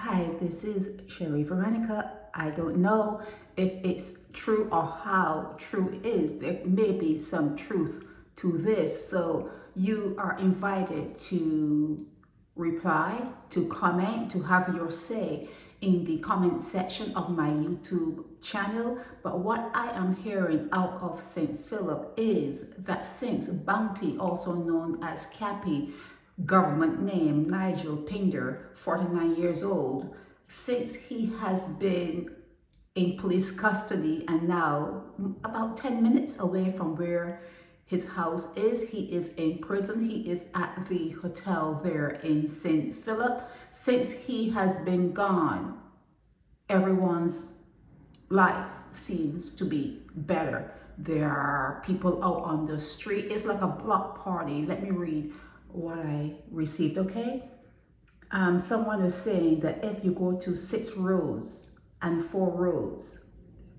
Hi, this is Sherry Veronica. I don't know if it's true or how true it is. There may be some truth to this. So you are invited to reply, to comment, to have your say in the comment section of my YouTube channel. But what I am hearing out of St. Philip is that since Bounty, also known as Cappy, government name Nigel Pinder, 49 years old, since he has been in police custody and now about 10 minutes away from where his house is. He is in prison. He is at the hotel there in St. Philip. Since he has been gone, everyone's life seems to be better. There are people out on the street. It's like a block party. Let me read what I received, okay? Someone is saying that if you go to 6 roads and 4 roads,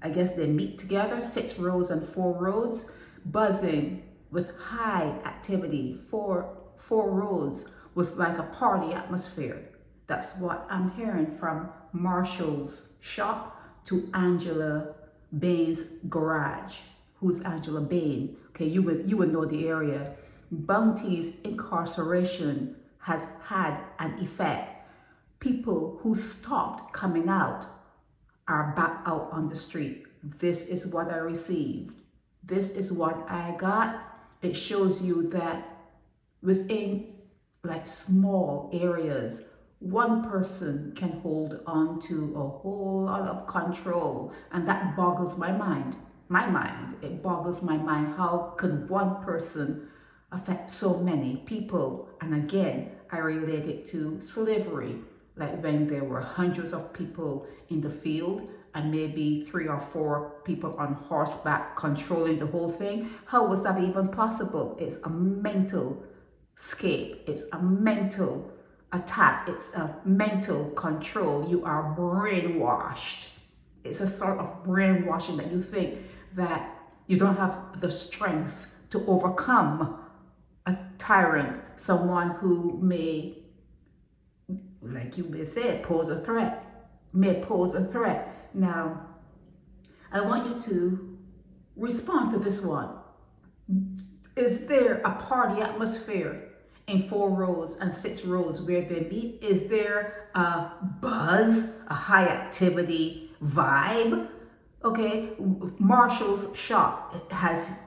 I guess they meet together, 6 roads and 4 roads, buzzing with high activity. Four roads was like a party atmosphere. That's what I'm hearing from Marshall's shop to Angela Bayne's garage. Who's Angela Bayne? Okay, you would know the area. Bounty's incarceration has had an effect. People who stopped coming out are back out on the street. This is what I received. This is what I got. It shows you that within like small areas, one person can hold on to a whole lot of control, and that boggles my mind. It boggles my mind. How could one person affect so many people? And again, I relate it to slavery, like when there were hundreds of people in the field and maybe 3 or 4 people on horseback controlling the whole thing. How was that even possible? It's a mental scape. It's a mental attack. It's a mental control. You are brainwashed. It's a sort of brainwashing that you think that you don't have the strength to overcome a tyrant, someone who may, like you may say, pose a threat. Now, I want you to respond to this one. Is there a party atmosphere in 4 rows and 6 rows where they meet? Is there a buzz, a high activity vibe? Okay, Marshall's shop has,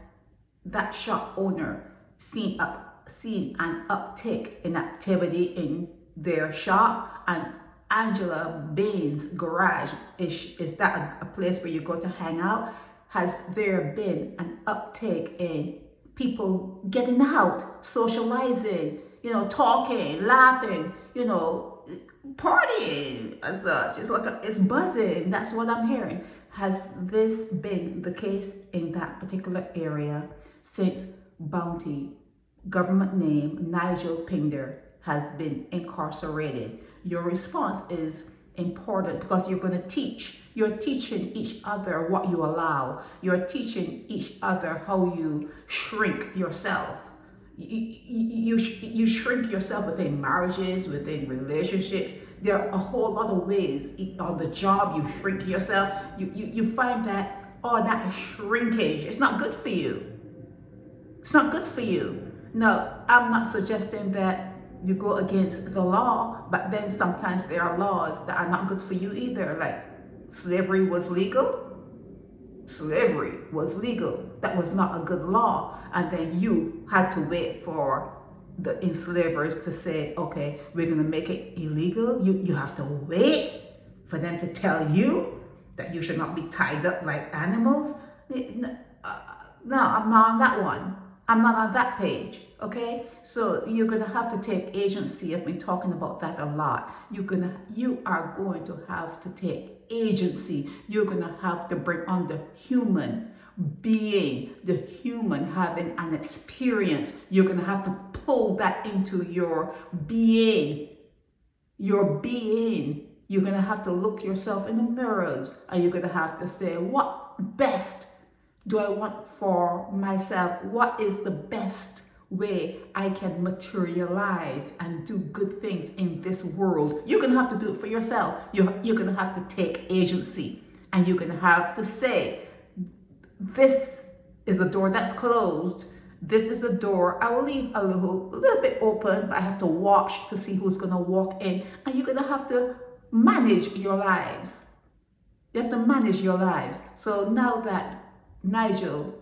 that shop owner seen an uptick in activity in their shop. And Angela Bayne's garage, is that a place where you go to hang out? Has there been an uptick in people getting out, socializing, talking, laughing, partying as such? It's buzzing. That's what I'm hearing. Has this been the case in that particular area since Bounty, government name Nigel Pinder, has been incarcerated? Your response is important because you're going to teach. You're teaching each other what you allow. You're teaching each other how you shrink yourself. You shrink yourself within marriages, within relationships. There are a whole lot of ways. On the job, you shrink yourself. You find that all that shrinkage, it's not good for you. It's not good for you. Now, I'm not suggesting that you go against the law, but then sometimes there are laws that are not good for you either. Like slavery was legal. That was not a good law. And then you had to wait for the enslavers to say, okay, we're going to make it illegal. You have to wait for them to tell you that you should not be tied up like animals. No, I'm not on that one. I'm not on that page, okay? So you're gonna have to take agency. I've been talking about that a lot. You are going to have to take agency. You're gonna have to bring on the human being, the human having an experience. You're gonna have to pull that into your being. Your being. You're gonna have to look yourself in the mirrors, and you're gonna have to say, what best do I want for myself? What is the best way I can materialize and do good things in this world. You're going to have to do it for yourself. You're going to have to take agency, and you're going to have to say, this is a door that's closed. This is a door I will leave a little bit open, but I have to watch to see who's going to walk in. And you're going to have to manage your lives. You have to manage your lives. So now that Nigel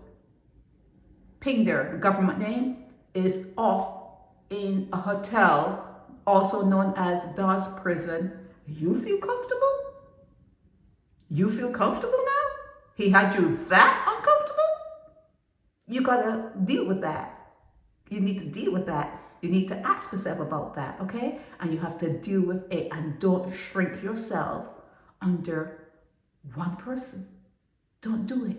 Pinder, government name, is off in a hotel, also known as Dawes Prison, you feel comfortable? You feel comfortable now? He had you that uncomfortable? You gotta deal with that. You need to deal with that. You need to ask yourself about that, okay? And you have to deal with it, and don't shrink yourself under one person. Don't do it.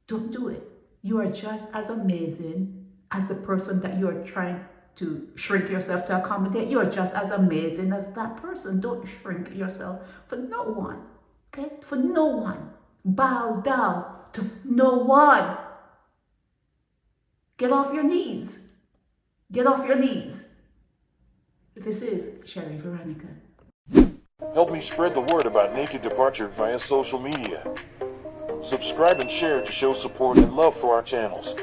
Don't do it. You are just as amazing as the person that you are trying to shrink yourself to accommodate. You are just as amazing as that person. Don't shrink yourself for no one, okay? For no one. Bow down to no one. Get off your knees. Get off your knees. This is Sherry Veronica. Help me spread the word about Naked Departure via social media. Subscribe and share to show support and love for our channels.